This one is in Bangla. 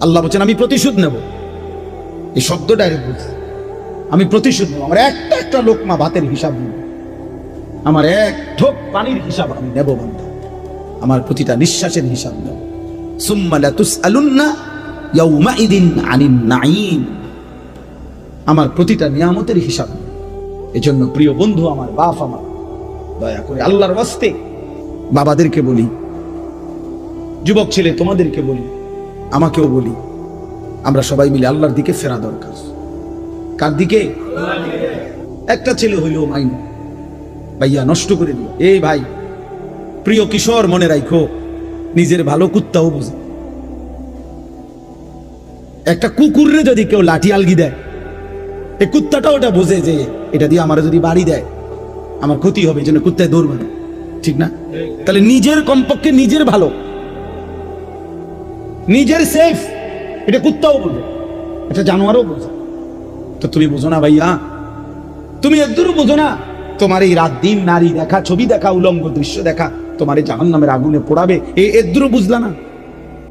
আল্লাহ বলছেন আমি প্রতিশোধ নেব। এই শব্দ ডাইরেক্ট বলছে, আমি প্রতিশোধ নেব। আমার একটা একটা লোকমা ভাতের হিসাব নেব, আমার এক ঢোক পানির হিসাব আমি নেব বান্দা, আমার প্রতিটা নিঃশ্বাসের হিসাব নেব। সুম্মা লাতুসআলুন্না ইয়াউমাইদিন আনিন নাঈম, আমার প্রতিটা নিয়ামতের হিসাব নেব। এজন্য প্রিয় বন্ধু আমার, বাপ আমার, দয়া করে আল্লাহর ওয়াস্তে বাবাদেরকে বলি, যুবক ছেলে তোমাদেরকে বলি, আমাকেও বলি, আমরা সবাই মিলে আল্লাহর দিকে ফেরা দরকার। কার দিকে? একটা ছেলে হইলেও মাইন ভাইয়া নষ্ট করে দিল। এই ভাই, প্রিয় কিশোর, মনে রাখো, নিজের ভালো কুত্তাও বুঝে। একটা কুকুররে যদি কেউ লাঠি আলগি দেয়, এই কুত্তাটা ওটা বোঝে যে এটা দিয়ে আমার যদি বাড়ি দেয় আমার ক্ষতি হবে, এই জন্য কুত্তায় দৌড়বে না, ঠিক না? তাহলে নিজের কমপক্ষে নিজের ভালো, নিজের সেফ, এটা কুত্তাও বোঝে, এটা জানোয়ারও বোঝে। তো তুমি বোঝো না ভাইয়া, তুমি একদূরও বোঝো না তোমার এই রাত দিন নারী দেখা, ছবি দেখা, উলঙ্গ দৃশ্য দেখা তোমার এই জাহান্নামের আগুনে পোড়াবে, এ একদূরও বুঝলা না?